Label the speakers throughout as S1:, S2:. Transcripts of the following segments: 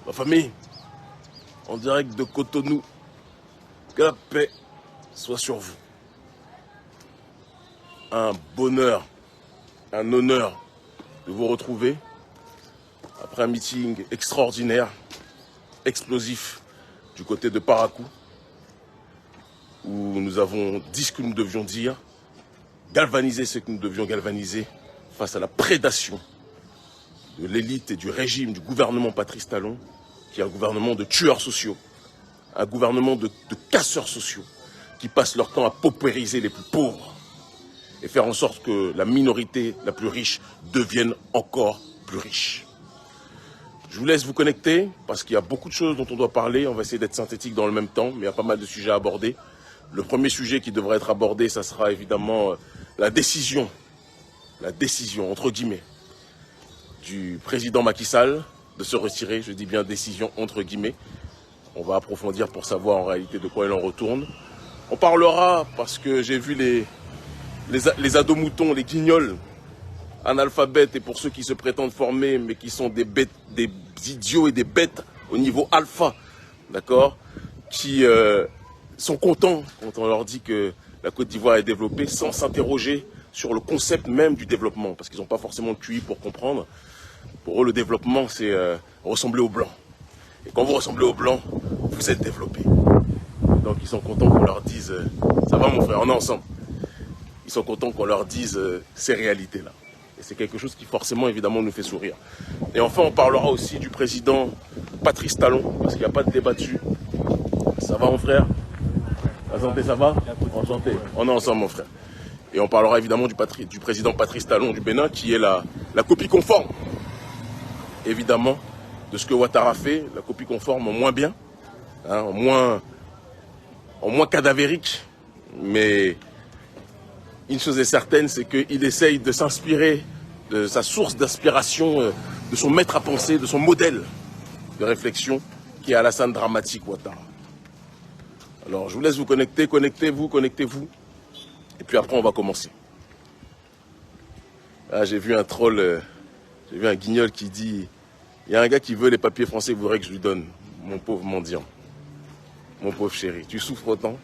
S1: Ma famille, en direct de Cotonou, que la paix soit sur vous. Un bonheur, un honneur de vous retrouver après un meeting extraordinaire, explosif du côté de Parakou, où nous avons dit ce que nous devions dire, galvanisé ce que nous devions galvaniser face à la prédation de l'élite et du régime du gouvernement Patrice Talon, qui est un gouvernement de tueurs sociaux, un gouvernement de casseurs sociaux, qui passent leur temps à paupériser les plus pauvres et faire en sorte que la minorité la plus riche devienne encore plus riche. Je vous laisse vous connecter parce qu'il y a beaucoup de choses dont on doit parler. On va essayer d'être synthétique dans le même temps, mais il y a pas mal de sujets à aborder. Le premier sujet qui devrait être abordé, ça sera évidemment la décision entre guillemets, du président Macky Sall de se retirer. Je dis bien décision entre guillemets. On va approfondir pour savoir en réalité de quoi il en retourne. On parlera, parce que j'ai vu les ados-moutons, les guignols, analphabètes, et pour ceux qui se prétendent formés, mais qui sont des bêtes, des idiots et des bêtes au niveau alpha, d'accord, qui sont contents quand on leur dit que la Côte d'Ivoire est développée, sans s'interroger sur le concept même du développement, parce qu'ils n'ont pas forcément le QI pour comprendre. Pour eux, le développement, c'est ressembler aux Blancs. Et quand vous ressemblez aux Blancs, vous êtes développé. Donc ils sont contents qu'on leur dise ça va mon frère, on est ensemble. Ils sont contents qu'on leur dise ces réalités-là. Et c'est quelque chose qui forcément évidemment nous fait sourire. Et enfin on parlera aussi du président Patrice Talon, parce qu'il n'y a pas de débat dessus. Ça va mon frère? La santé ça va? Enchanté. On est ensemble mon frère. Et on parlera évidemment du président Patrice Talon du Bénin, qui est la copie conforme, évidemment, de ce que Ouattara fait, la copie conforme en moins bien, hein, en moins cadavérique, mais une chose est certaine, c'est qu'il essaye de s'inspirer de sa source d'inspiration, de son maître à penser, de son modèle de réflexion, qui est Alassane Dramatique Ouattara. Alors je vous laisse vous connecter, connectez-vous, et puis après on va commencer. Ah, j'ai vu un troll, j'ai vu un guignol qui dit, il y a un gars qui veut les papiers français, vous voudrez que je lui donne, mon pauvre mendiant. Mon pauvre chéri, tu souffres autant?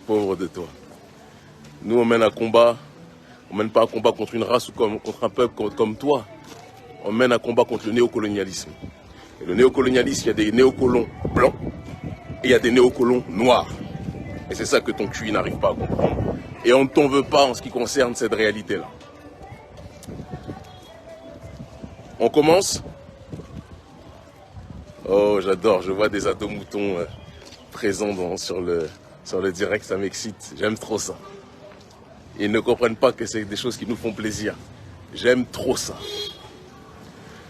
S1: Pauvre de toi. Nous, on mène un combat, on mène pas un combat contre une race ou contre un peuple comme toi. On mène un combat contre le néocolonialisme. Et le néocolonialisme, il y a des néocolons blancs et il y a des néocolons noirs. Et c'est ça que ton QI n'arrive pas à comprendre. Et on ne t'en veut pas en ce qui concerne cette réalité-là. On commence? Oh, j'adore, je vois des ados-moutons présents sur le direct, ça m'excite, j'aime trop ça. Ils ne comprennent pas que c'est des choses qui nous font plaisir. J'aime trop ça.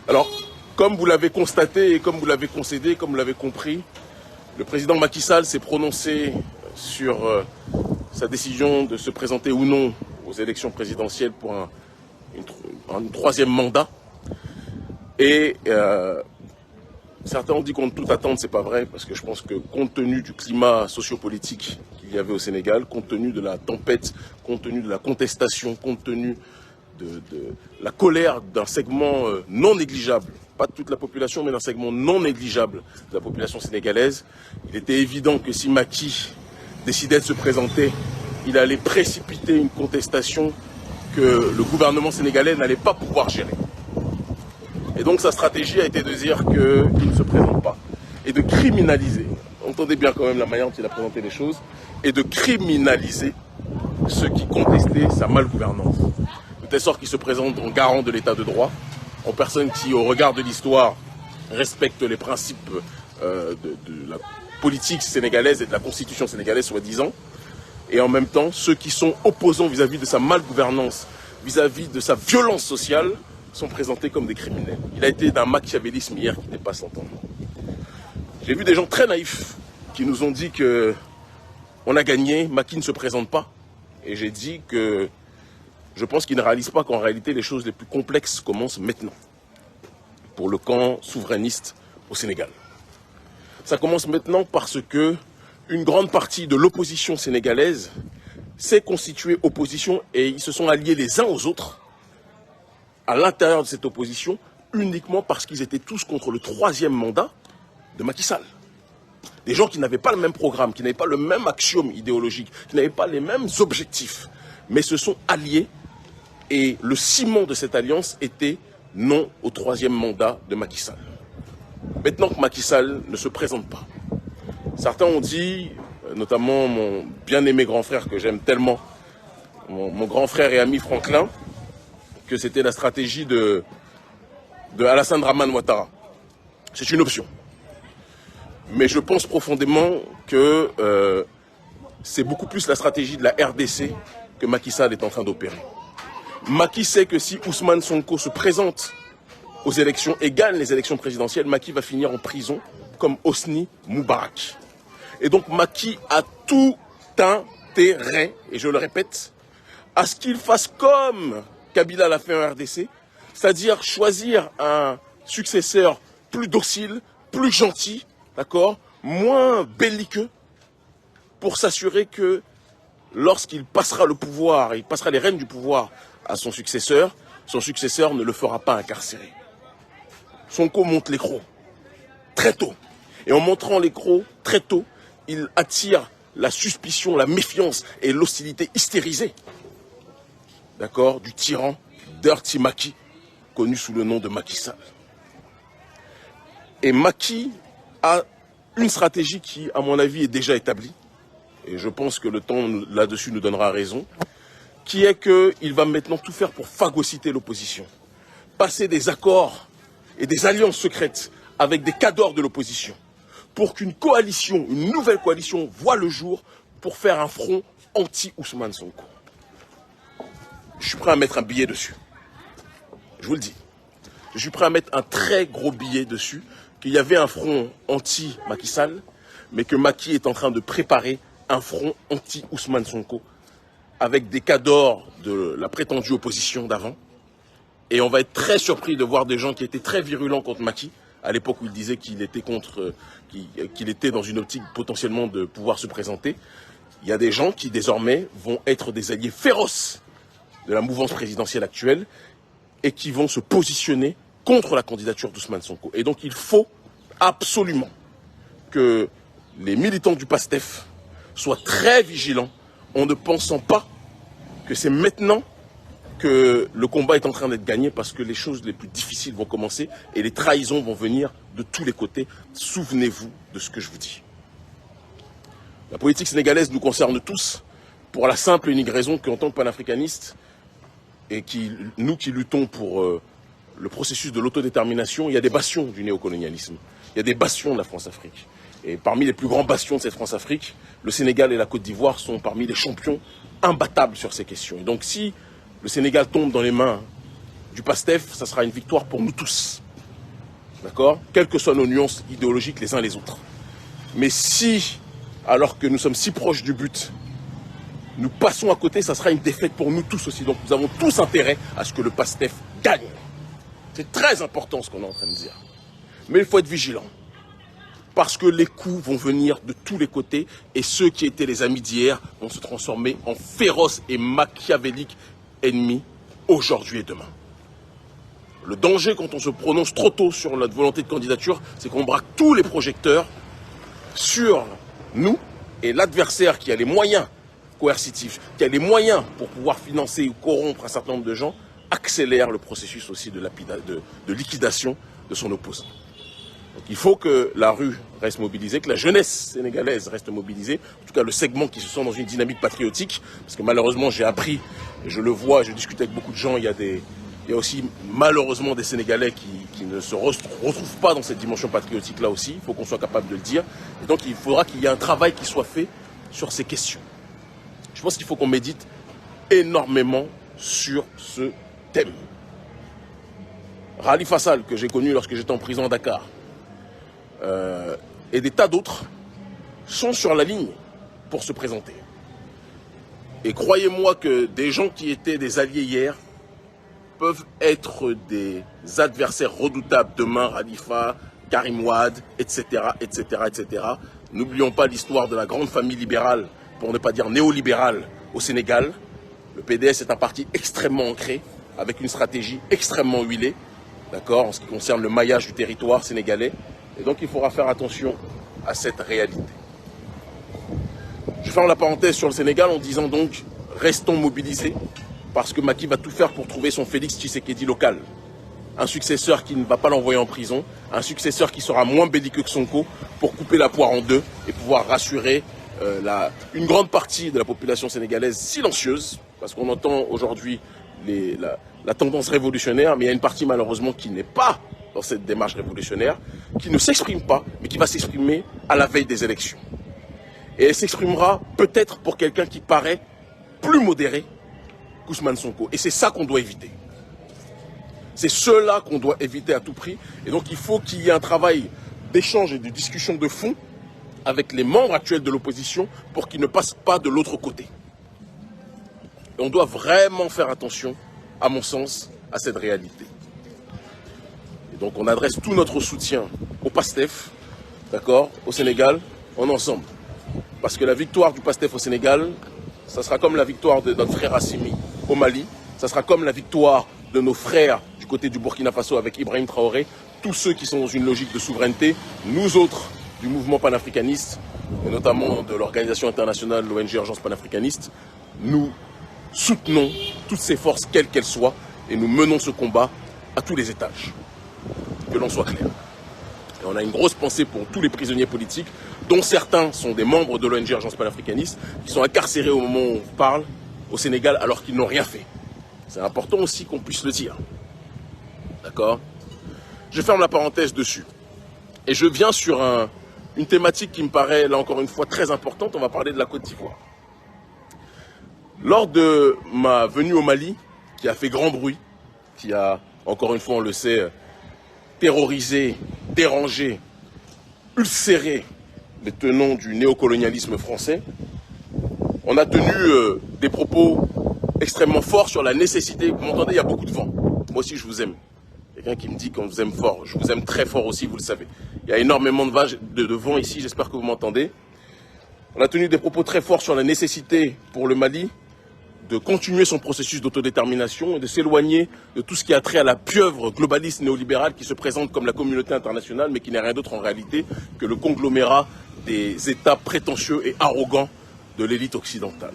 S1: Alors, comme vous l'avez constaté et comme vous l'avez concédé, comme vous l'avez compris, le président Macky Sall s'est prononcé sur sa décision de se présenter ou non aux élections présidentielles pour un troisième mandat. Et certains ont dit contre toute attente, c'est pas vrai, parce que je pense que compte tenu du climat sociopolitique qu'il y avait au Sénégal, compte tenu de la tempête, compte tenu de la contestation, compte tenu de la colère d'un segment non négligeable, pas de toute la population, mais d'un segment non négligeable de la population sénégalaise, il était évident que si Macky décidait de se présenter, il allait précipiter une contestation que le gouvernement sénégalais n'allait pas pouvoir gérer. Et donc sa stratégie a été de dire qu'il ne se présente pas et de criminaliser, entendez bien quand même la manière dont il a présenté les choses, et de criminaliser ceux qui contestaient sa malgouvernance. De telle sorte qu'il se présente en garant de l'état de droit, en personne qui, au regard de l'histoire, respecte les principes de la politique sénégalaise et de la constitution sénégalaise, soi-disant, et en même temps, ceux qui sont opposants vis-à-vis de sa malgouvernance, vis-à-vis de sa violence sociale, sont présentés comme des criminels. Il a été d'un machiavélisme hier qui dépasse l'entendement. J'ai vu des gens très naïfs qui nous ont dit que on a gagné, Macky ne se présente pas. Et j'ai dit que je pense qu'ils ne réalisent pas qu'en réalité les choses les plus complexes commencent maintenant pour le camp souverainiste au Sénégal. Ça commence maintenant parce que une grande partie de l'opposition sénégalaise s'est constituée opposition et ils se sont alliés les uns aux autres à l'intérieur de cette opposition uniquement parce qu'ils étaient tous contre le 3e mandat de Macky Sall. Des gens qui n'avaient pas le même programme, qui n'avaient pas le même axiome idéologique, qui n'avaient pas les mêmes objectifs, mais se sont alliés. Et le ciment de cette alliance était non au 3e mandat de Macky Sall. Maintenant que Macky Sall ne se présente pas, certains ont dit, notamment mon bien-aimé grand frère que j'aime tellement, mon grand frère et ami Franklin, que c'était la stratégie de Alassane Draman Ouattara. C'est une option. Mais je pense profondément que c'est beaucoup plus la stratégie de la RDC que Macky Sall est en train d'opérer. Macky sait que si Ousmane Sonko se présente aux élections et gagne les élections présidentielles, Macky va finir en prison comme Hosni Moubarak. Et donc Macky a tout intérêt, et je le répète, à ce qu'il fasse comme Kabila l'a fait en RDC, c'est-à-dire choisir un successeur plus docile, plus gentil, d'accord, moins belliqueux, pour s'assurer que lorsqu'il passera le pouvoir, il passera les rênes du pouvoir à son successeur ne le fera pas incarcérer. Sonko monte l'écrou très tôt. Et en montrant l'écrou très tôt, il attire la suspicion, la méfiance et l'hostilité hystérisée, d'accord, du tyran Dirty Macky, connu sous le nom de Macky Sall. Et Macky a une stratégie qui, à mon avis, est déjà établie, et je pense que le temps là-dessus nous donnera raison, qui est qu'il va maintenant tout faire pour phagocyter l'opposition, passer des accords et des alliances secrètes avec des cadors de l'opposition, pour qu'une coalition, une nouvelle coalition, voit le jour pour faire un front anti-Ousmane Sonko. Je suis prêt à mettre un billet dessus. Je vous le dis. Je suis prêt à mettre un très gros billet dessus, qu'il y avait un front anti-Macky Sall, mais que Macky est en train de préparer un front anti-Ousmane Sonko, avec des cadors de la prétendue opposition d'avant. Et on va être très surpris de voir des gens qui étaient très virulents contre Macky, à l'époque où il disait qu'il était qu'il était dans une optique potentiellement de pouvoir se présenter. Il y a des gens qui désormais vont être des alliés féroces de la mouvance présidentielle actuelle et qui vont se positionner contre la candidature d'Ousmane Sonko. Et donc il faut absolument que les militants du PASTEF soient très vigilants en ne pensant pas que c'est maintenant que le combat est en train d'être gagné, parce que les choses les plus difficiles vont commencer et les trahisons vont venir de tous les côtés. Souvenez-vous de ce que je vous dis. La politique sénégalaise nous concerne tous, pour la simple et unique raison qu'en tant que panafricanistes, et nous qui luttons pour le processus de l'autodétermination, il y a des bastions du néocolonialisme, il y a des bastions de la France-Afrique. Et parmi les plus grands bastions de cette France-Afrique, le Sénégal et la Côte d'Ivoire sont parmi les champions imbattables sur ces questions. Et donc si le Sénégal tombe dans les mains du PASTEF, ça sera une victoire pour nous tous. D'accord ? Quelles que soient nos nuances idéologiques les uns les autres. Mais si, alors que nous sommes si proches du but, nous passons à côté, ça sera une défaite pour nous tous aussi. Donc nous avons tous intérêt à ce que le PASTEF gagne. C'est très important ce qu'on est en train de dire. Mais il faut être vigilant. Parce que les coups vont venir de tous les côtés et ceux qui étaient les amis d'hier vont se transformer en féroces et machiavéliques ennemis aujourd'hui et demain. Le danger quand on se prononce trop tôt sur notre volonté de candidature, c'est qu'on braque tous les projecteurs sur nous et l'adversaire qui a les moyens coercitifs, qui a les moyens pour pouvoir financer ou corrompre un certain nombre de gens, accélère le processus aussi de liquidation de son opposant. Donc il faut que la rue reste mobilisée, que la jeunesse sénégalaise reste mobilisée, en tout cas le segment qui se sent dans une dynamique patriotique, parce que malheureusement j'ai appris, et je le vois, je discute avec beaucoup de gens, il y a aussi malheureusement des Sénégalais qui ne se retrouvent pas dans cette dimension patriotique là aussi, il faut qu'on soit capable de le dire, et donc il faudra qu'il y ait un travail qui soit fait sur ces questions. Je pense qu'il faut qu'on médite énormément sur ce thème. Khalifa Sall, que j'ai connu lorsque j'étais en prison à Dakar, et des tas d'autres sont sur la ligne pour se présenter. Et croyez-moi que des gens qui étaient des alliés hier peuvent être des adversaires redoutables demain, Khalifa, Karim Wade, etc., etc., etc. N'oublions pas l'histoire de la grande famille libérale, pour ne pas dire néolibérale, au Sénégal. Le PDS est un parti extrêmement ancré, avec une stratégie extrêmement huilée. d'accord, en ce qui concerne le maillage du territoire sénégalais. Et donc il faudra faire attention à cette réalité. Je ferme la parenthèse sur le Sénégal en disant donc, restons mobilisés, parce que Macky va tout faire pour trouver son Félix Tshisekedi local. Un successeur qui ne va pas l'envoyer en prison, un successeur qui sera moins belliqueux que Sonko pour couper la poire en deux et pouvoir rassurer une grande partie de la population sénégalaise silencieuse, parce qu'on entend aujourd'hui la tendance révolutionnaire, mais il y a une partie malheureusement qui n'est pas dans cette démarche révolutionnaire, qui ne s'exprime pas, mais qui va s'exprimer à la veille des élections. Et elle s'exprimera peut-être pour quelqu'un qui paraît plus modéré qu'Ousmane Sonko. Et c'est ça qu'on doit éviter. C'est cela qu'on doit éviter à tout prix. Et donc il faut qu'il y ait un travail d'échange et de discussion de fond avec les membres actuels de l'opposition pour qu'ils ne passent pas de l'autre côté. Et on doit vraiment faire attention, à mon sens, à cette réalité. Et donc on adresse tout notre soutien au PASTEF, d'accord, au Sénégal, en ensemble. Parce que la victoire du PASTEF au Sénégal, ça sera comme la victoire de notre frère Assimi au Mali, ça sera comme la victoire de nos frères du côté du Burkina Faso avec Ibrahim Traoré, tous ceux qui sont dans une logique de souveraineté, nous autres du mouvement panafricaniste, et notamment de l'organisation internationale, l'ONG Urgence panafricaniste, nous soutenons toutes ces forces, quelles qu'elles soient, et nous menons ce combat à tous les étages. Que l'on soit clair. Et on a une grosse pensée pour tous les prisonniers politiques, dont certains sont des membres de l'ONG Urgence panafricaniste, qui sont incarcérés au moment où on parle au Sénégal alors qu'ils n'ont rien fait. C'est important aussi qu'on puisse le dire. D'accord? Je ferme la parenthèse dessus. Et je viens sur une thématique qui me paraît, là encore une fois, très importante. On va parler de la Côte d'Ivoire. Lors de ma venue au Mali, qui a fait grand bruit, qui a, encore une fois, on le sait, terrorisé, dérangé, ulcéré les tenants du néocolonialisme français, on a tenu des propos extrêmement forts sur la nécessité. Vous m'entendez, il y a beaucoup de vent. Moi aussi, je vous aime. Quelqu'un qui me dit qu'on vous aime fort. Je vous aime très fort aussi, vous le savez. Il y a énormément de vent ici, j'espère que vous m'entendez. On a tenu des propos très forts sur la nécessité pour le Mali de continuer son processus d'autodétermination et de s'éloigner de tout ce qui a trait à la pieuvre globaliste néolibérale qui se présente comme la communauté internationale, mais qui n'est rien d'autre en réalité que le conglomérat des États prétentieux et arrogants de l'élite occidentale.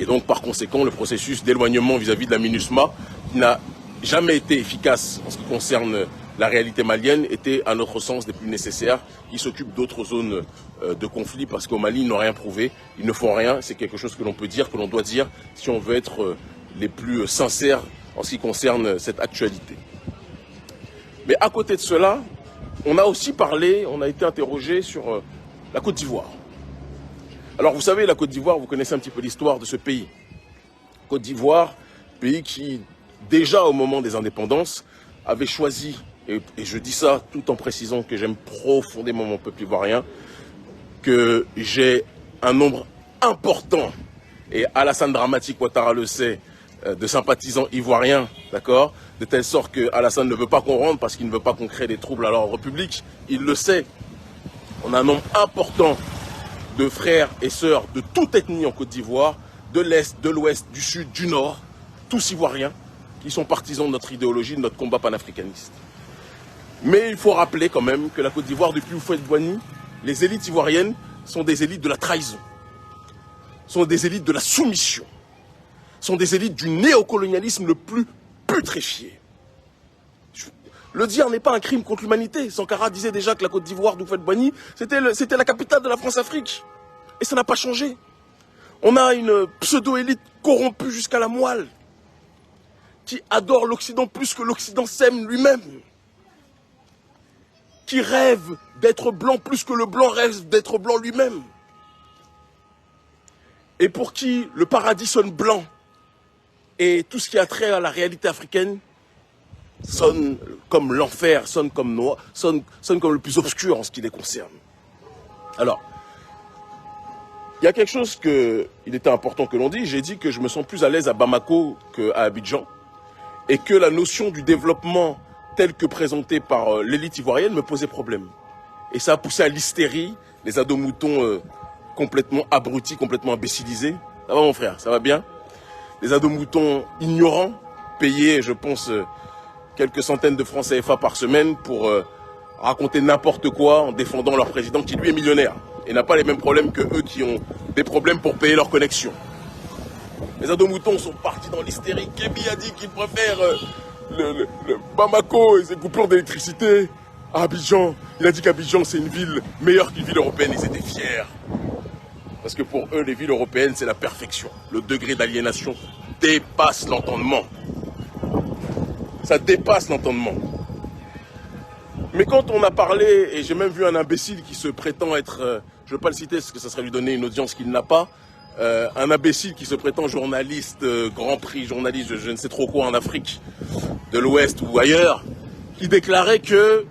S1: Et donc, par conséquent, le processus d'éloignement vis-à-vis de la MINUSMA, qui n'a jamais été efficace en ce qui concerne la réalité malienne, était, à notre sens, des plus nécessaires, qui s'occupent d'autres zones de conflit, parce qu'au Mali, ils n'ont rien prouvé, ils ne font rien. C'est quelque chose que l'on peut dire, que l'on doit dire, si on veut être les plus sincères en ce qui concerne cette actualité. Mais à côté de cela, on a aussi parlé, on a été interrogé sur la Côte d'Ivoire. Alors vous savez, la Côte d'Ivoire, vous connaissez un petit peu l'histoire de ce pays. Côte d'Ivoire, pays qui, déjà au moment des indépendances, avait choisi, et je dis ça tout en précisant que j'aime profondément mon peuple ivoirien, que j'ai un nombre important, et Alassane Dramati Ouattara le sait, de sympathisants ivoiriens, d'accord, de telle sorte que Alassane ne veut pas qu'on rentre parce qu'il ne veut pas qu'on crée des troubles à l'ordre public. Il le sait. On a un nombre important de frères et sœurs de toute ethnie en Côte d'Ivoire, de l'Est, de l'Ouest, du Sud, du Nord, tous ivoiriens, qui sont partisans de notre idéologie, de notre combat panafricaniste. Mais il faut rappeler quand même que la Côte d'Ivoire, depuis Houphouët-Boigny, les élites ivoiriennes sont des élites de la trahison, sont des élites de la soumission, sont des élites du néocolonialisme le plus putréfié. Le dire n'est pas un crime contre l'humanité. Sankara disait déjà que la Côte d'Ivoire d'Houphouët-Boigny, c'était la capitale de la France-Afrique. Et ça n'a pas changé. On a une pseudo-élite corrompue jusqu'à la moelle, qui adore l'Occident plus que l'Occident s'aime lui-même, qui rêve d'être blanc plus que le blanc rêve d'être blanc lui-même, et pour qui le paradis sonne blanc, et tout ce qui a trait à la réalité africaine sonne comme l'enfer, sonne comme noir, sonne comme le plus obscur en ce qui les concerne. Alors, il y a quelque chose qu'il était important que l'on dise. J'ai dit que je me sens plus à l'aise à Bamako qu'à Abidjan, et que la notion du développement telle que présentée par l'élite ivoirienne me posait problème. Et ça a poussé à l'hystérie, les ados moutons complètement abrutis, complètement imbécilisés. Ça va mon frère, ça va bien? Les ados moutons ignorants, payés, je pense, quelques centaines de francs CFA par semaine pour raconter n'importe quoi en défendant leur président qui lui est millionnaire et n'a pas les mêmes problèmes que eux qui ont des problèmes pour payer leur connexion. Les ados-moutons sont partis dans l'hystérie. Kébi a dit qu'il préfère le Bamako et ses coupures d'électricité à Abidjan. Il a dit qu'Abidjan c'est une ville meilleure qu'une ville européenne. Ils étaient fiers. Parce que pour eux, les villes européennes, c'est la perfection. Le degré d'aliénation dépasse l'entendement. Ça dépasse l'entendement. Mais quand on a parlé, et j'ai même vu un imbécile qui se prétend être, je ne veux pas le citer parce que ça serait lui donner une audience qu'il n'a pas, un imbécile qui se prétend journaliste, grand prix journaliste, je ne sais trop quoi en Afrique de l'Ouest ou ailleurs, qui déclarait que,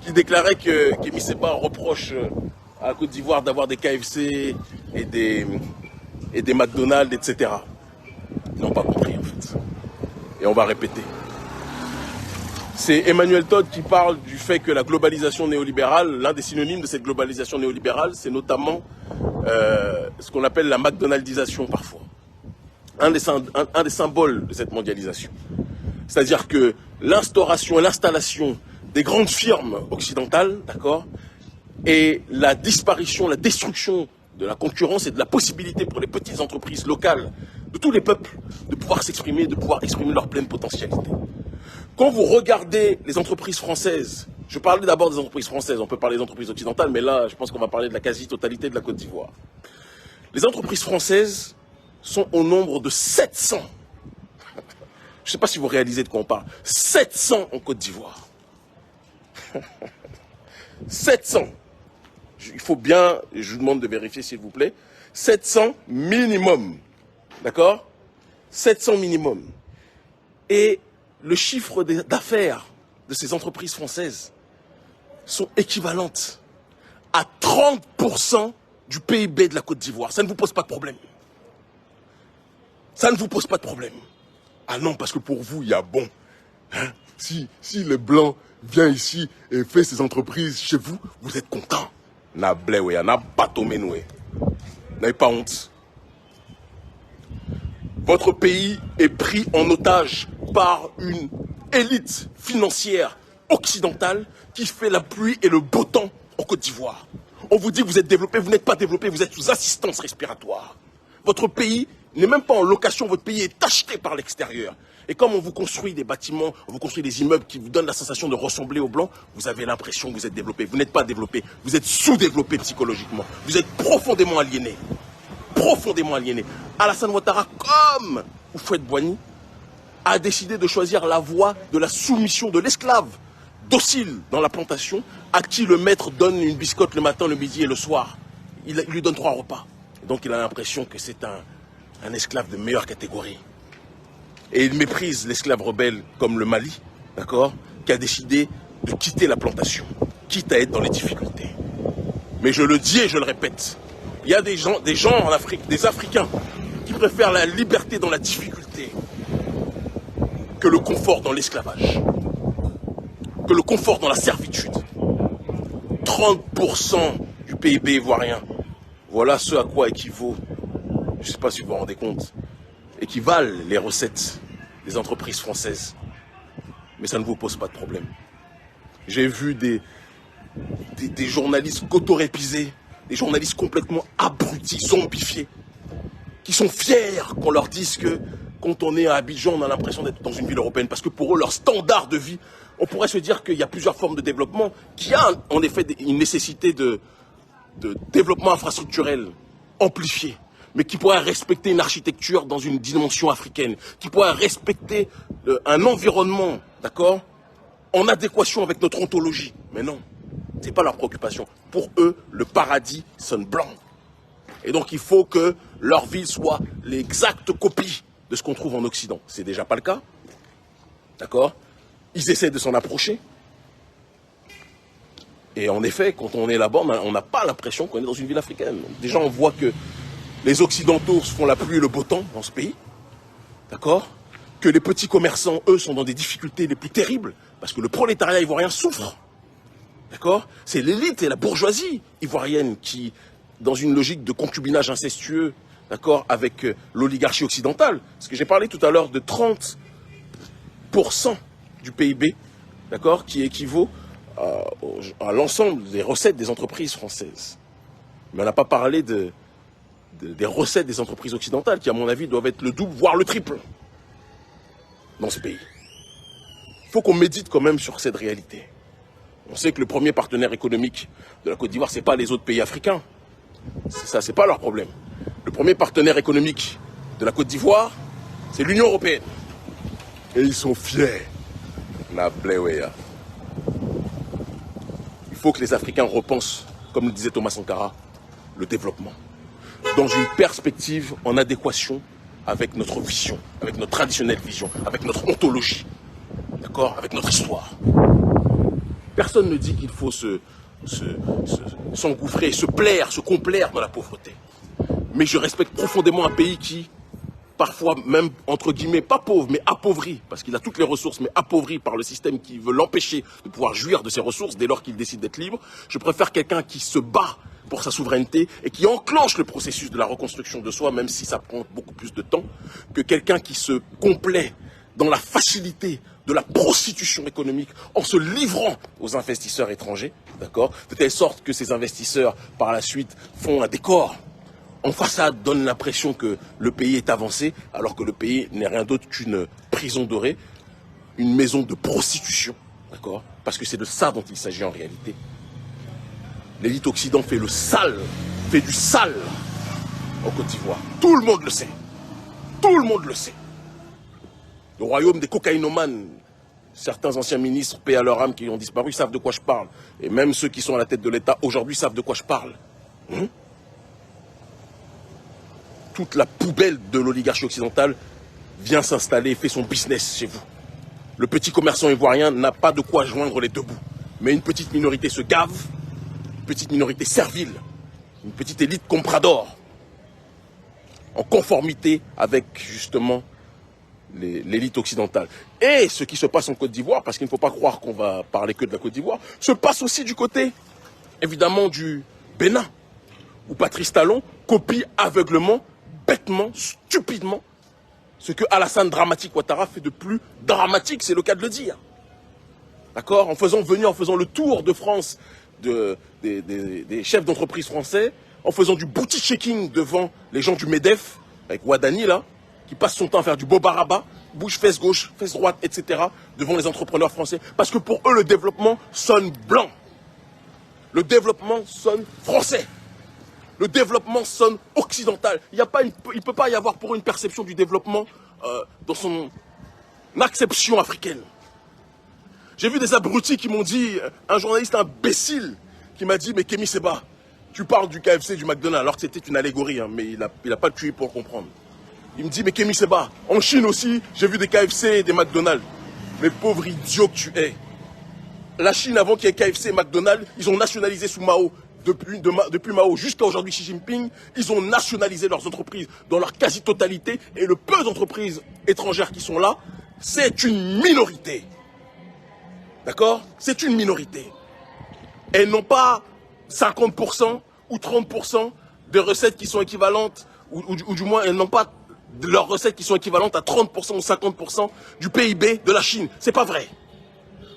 S1: qu'il ne s'est pas reproche à la Côte d'Ivoire d'avoir des KFC et des McDonald's, etc. Ils n'ont pas compris en fait. Et on va répéter. C'est Emmanuel Todd qui parle du fait que la globalisation néolibérale, l'un des synonymes de cette globalisation néolibérale, c'est notamment ce qu'on appelle la McDonaldisation parfois. Un des symboles de cette mondialisation. C'est-à-dire que l'instauration et l'installation des grandes firmes occidentales, d'accord, et la disparition, la destruction de la concurrence et de la possibilité pour les petites entreprises locales de tous les peuples de pouvoir s'exprimer, de pouvoir exprimer leur pleine potentialité. Quand vous regardez les entreprises françaises, je parlais d'abord des entreprises françaises, on peut parler des entreprises occidentales, mais là, je pense qu'on va parler de la quasi-totalité de la Côte d'Ivoire. Les entreprises françaises sont au nombre de 700. Je ne sais pas si vous réalisez de quoi on parle. 700 en Côte d'Ivoire. 700. Il faut bien, je vous demande de vérifier s'il vous plaît, 700 minimum. D'accord? 700 minimum. Et le chiffre d'affaires de ces entreprises françaises sont équivalentes à 30% du PIB de la Côte d'Ivoire. Ça ne vous pose pas de problème? Ça ne vous pose pas de problème? Ah non, parce que pour vous, il y a bon. Hein? Si le blanc vient ici et fait ses entreprises chez vous, vous êtes content. Na blé, na batomenoué. N'avez pas honte. Votre pays est pris en otage par une élite financière occidentale qui fait la pluie et le beau temps en Côte d'Ivoire. On vous dit que vous êtes développé, vous n'êtes pas développé, vous êtes sous assistance respiratoire. Votre pays n'est même pas en location, votre pays est acheté par l'extérieur. Et comme on vous construit des bâtiments, on vous construit des immeubles qui vous donnent la sensation de ressembler aux Blancs, vous avez l'impression que vous êtes développé. Vous n'êtes pas développé, vous êtes sous-développé psychologiquement. Vous êtes profondément aliéné. Profondément aliéné. Alassane Ouattara, comme Houphouët-Boigny, a décidé de choisir la voie de la soumission de l'esclave, docile dans la plantation, à qui le maître donne une biscotte le matin, le midi et le soir. Il lui donne 3 repas. Et donc il a l'impression que c'est un esclave de meilleure catégorie. Et il méprise l'esclave rebelle comme le Mali, d'accord, qui a décidé de quitter la plantation, quitte à être dans les difficultés. Mais je le dis et je le répète, il y a des gens en Afrique, des Africains, qui préfèrent la liberté dans la difficulté que le confort dans l'esclavage, que le confort dans la servitude. 30% du PIB ivoirien, voilà ce à quoi équivaut, je ne sais pas si vous vous rendez compte, équivalent les recettes des entreprises françaises. Mais ça ne vous pose pas de problème. J'ai vu des journalistes cotorépisés, des journalistes complètement abrutis, zombifiés, qui sont fiers qu'on leur dise que quand on est à Abidjan, on a l'impression d'être dans une ville européenne. Parce que pour eux, leur standard de vie, on pourrait se dire qu'il y a plusieurs formes de développement, qu'il y a en effet une nécessité de développement infrastructurel amplifié, mais qui pourrait respecter une architecture dans une dimension africaine, qui pourrait respecter un environnement, d'accord, en adéquation avec notre ontologie. Mais non, ce n'est pas leur préoccupation. Pour eux, le paradis sonne blanc. Et donc il faut que leur ville soit l'exacte copie de ce qu'on trouve en Occident. C'est déjà pas le cas, d'accord? Ils essaient de s'en approcher. Et en effet, quand on est là-bas, on n'a pas l'impression qu'on est dans une ville africaine. Déjà, on voit que les Occidentaux font la pluie et le beau temps dans ce pays, d'accord? Que les petits commerçants, eux, sont dans des difficultés les plus terribles, parce que le prolétariat ivoirien souffre, d'accord? C'est l'élite et la bourgeoisie ivoirienne qui, dans une logique de concubinage incestueux, d'accord, avec l'oligarchie occidentale, parce que j'ai parlé tout à l'heure de 30 10% du PIB, d'accord, qui équivaut à l'ensemble des recettes des entreprises françaises. Mais on n'a pas parlé des recettes des entreprises occidentales, qui à mon avis doivent être le double, voire le triple dans ce pays. Il faut qu'on médite quand même sur cette réalité. On sait que le premier partenaire économique de la Côte d'Ivoire, ce n'est pas les autres pays africains. Ça, c'est pas leur problème. Le premier partenaire économique de la Côte d'Ivoire, c'est l'Union européenne. Et ils sont fiers. La Bléwéa. Il faut que les Africains repensent, comme le disait Thomas Sankara, le développement, dans une perspective en adéquation avec notre vision, avec notre traditionnelle vision, avec notre ontologie, d'accord, avec notre histoire. Personne ne dit qu'il faut s'engouffrer, se plaire, se complaire dans la pauvreté. Mais je respecte profondément un pays qui, parfois même, entre guillemets, pas pauvre, mais appauvri, parce qu'il a toutes les ressources, mais appauvri par le système qui veut l'empêcher de pouvoir jouir de ses ressources dès lors qu'il décide d'être libre. Je préfère quelqu'un qui se bat pour sa souveraineté et qui enclenche le processus de la reconstruction de soi, même si ça prend beaucoup plus de temps, que quelqu'un qui se complaît dans la facilité de la prostitution économique en se livrant aux investisseurs étrangers, d'accord, de telle sorte que ces investisseurs, par la suite, font un décor en façade, donnent l'impression que le pays est avancé, alors que le pays n'est rien d'autre qu'une prison dorée, une maison de prostitution, d'accord, parce que c'est de ça dont il s'agit en réalité. L'élite occident fait le sale, fait du sale en Côte d'Ivoire. Tout le monde le sait. Tout le monde le sait. Le royaume des cocaïnomanes, certains anciens ministres, paix à leur âme, qui ont disparu, savent de quoi je parle. Et même ceux qui sont à la tête de l'État aujourd'hui savent de quoi je parle. Toute la poubelle de l'oligarchie occidentale vient s'installer et fait son business chez vous. Le petit commerçant ivoirien n'a pas de quoi joindre les deux bouts. Mais une petite minorité se gave, une petite minorité servile, une petite élite comprador, en conformité avec justement l'élite occidentale. Et ce qui se passe en Côte d'Ivoire, parce qu'il ne faut pas croire qu'on va parler que de la Côte d'Ivoire, se passe aussi du côté, évidemment, du Bénin, où Patrice Talon copie aveuglement, bêtement, stupidement, ce que Alassane Dramati Ouattara fait de plus dramatique, c'est le cas de le dire. D'accord, en faisant le tour de France des chefs d'entreprise français, en faisant du booty checking devant les gens du MEDEF, avec Ouadani là, qui passe son temps à faire du bobaraba, bouge, fesse gauche, fesse droite, etc., devant les entrepreneurs français. Parce que pour eux, le développement sonne blanc. Le développement sonne français. Le développement sonne occidental. Il ne peut pas y avoir pour eux une perception du développement dans son acception africaine. J'ai vu des abrutis qui m'ont dit, un journaliste imbécile qui m'a dit, mais Kémy Séba, tu parles du KFC, du McDonald's, alors que c'était une allégorie, hein, mais il a pas tué pour comprendre. Il me dit, mais Kémy Séba, en Chine aussi, j'ai vu des KFC et des McDonald's. Mais pauvre idiot que tu es. La Chine, avant qu'il y ait KFC et McDonald's, ils ont nationalisé sous Mao. Depuis Mao jusqu'à aujourd'hui Xi Jinping, ils ont nationalisé leurs entreprises dans leur quasi-totalité. Et le peu d'entreprises étrangères qui sont là, c'est une minorité. D'accord? C'est une minorité. Elles n'ont pas 50% ou 30% de recettes qui sont équivalentes, ou du moins elles n'ont pas de leurs recettes qui sont équivalentes à 30% ou 50% du PIB de la Chine. C'est pas vrai.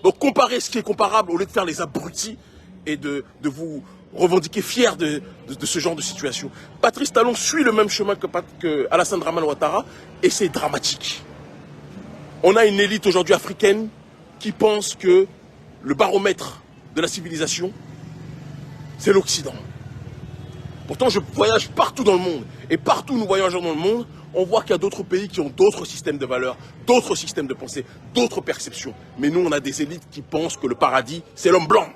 S1: Donc comparez ce qui est comparable au lieu de faire les abrutis et de vous revendiquer fiers de ce genre de situation. Patrice Talon suit le même chemin que Alassane Dramane Ouattara et c'est dramatique. On a une élite aujourd'hui africaine qui pense que le baromètre de la civilisation, c'est l'Occident. Pourtant, je voyage partout dans le monde. Et partout où nous voyageons dans le monde, on voit qu'il y a d'autres pays qui ont d'autres systèmes de valeurs, d'autres systèmes de pensée, d'autres perceptions. Mais nous, on a des élites qui pensent que le paradis, c'est l'homme blanc.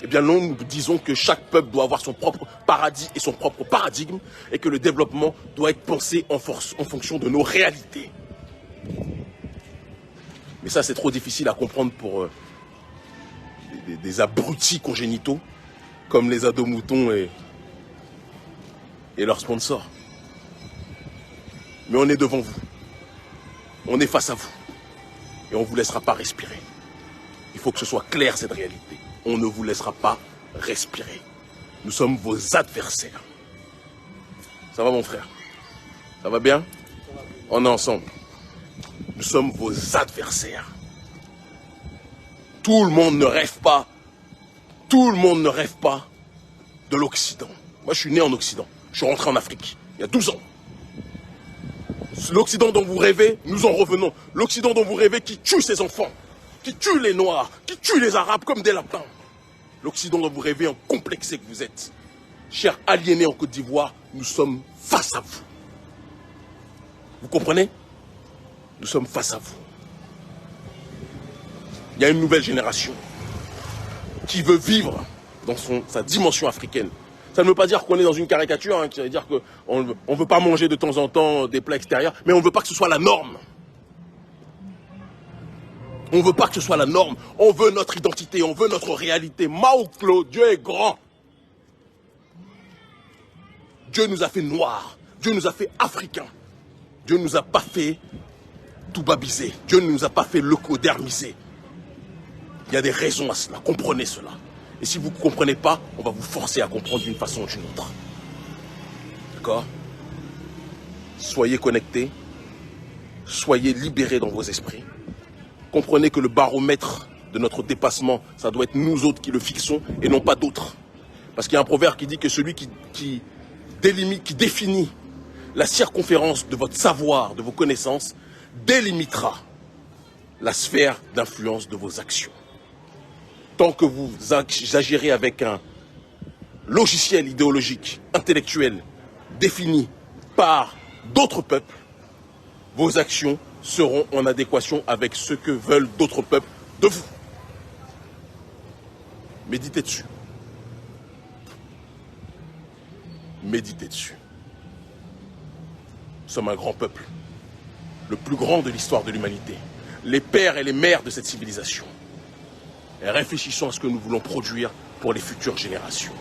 S1: Eh bien, nous disons que chaque peuple doit avoir son propre paradis et son propre paradigme, et que le développement doit être pensé en fonction de nos réalités. Mais ça, c'est trop difficile à comprendre pour des abrutis congénitaux, comme les ados-moutons et leurs sponsors. Mais on est devant vous. On est face à vous. Et on ne vous laissera pas respirer. Il faut que ce soit clair, cette réalité. On ne vous laissera pas respirer. Nous sommes vos adversaires. Ça va, mon frère? Ça va bien? On est ensemble. Nous sommes vos adversaires. Tout le monde ne rêve pas. Tout le monde ne rêve pas de l'Occident. Moi, je suis né en Occident. Je suis rentré en Afrique il y a 12 ans. L'Occident dont vous rêvez, nous en revenons. L'Occident dont vous rêvez qui tue ses enfants, qui tue les Noirs, qui tue les Arabes comme des lapins. L'Occident dont vous rêvez en complexé que vous êtes. Chers aliénés en Côte d'Ivoire, nous sommes face à vous. Vous comprenez? Nous sommes face à vous. Il y a une nouvelle génération qui veut vivre dans sa dimension africaine. Ça ne veut pas dire qu'on est dans une caricature, hein, ça veut dire qu'on ne veut pas manger de temps en temps des plats extérieurs, mais on ne veut pas que ce soit la norme. On ne veut pas que ce soit la norme. On veut notre identité, on veut notre réalité. Mao Claude, Dieu est grand. Dieu nous a fait noirs. Dieu nous a fait africains. Dieu ne nous a pas fait toubabisés. Dieu ne nous a pas fait leucodermisés. Il y a des raisons à cela. Comprenez cela. Et si vous ne comprenez pas, on va vous forcer à comprendre d'une façon ou d'une autre. D'accord? Soyez connectés. Soyez libérés dans vos esprits. Comprenez que le baromètre de notre dépassement, ça doit être nous autres qui le fixons et non pas d'autres. Parce qu'il y a un proverbe qui dit que celui qui définit la circonférence de votre savoir, de vos connaissances, délimitera la sphère d'influence de vos actions. Tant que vous agirez avec un logiciel idéologique, intellectuel, défini par d'autres peuples, vos actions seront en adéquation avec ce que veulent d'autres peuples de vous. Méditez dessus. Méditez dessus. Nous sommes un grand peuple, le plus grand de l'histoire de l'humanité, les pères et les mères de cette civilisation. Et réfléchissons à ce que nous voulons produire pour les futures générations.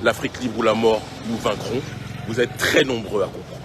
S1: L'Afrique libre ou la mort, nous vaincrons. Vous êtes très nombreux à comprendre.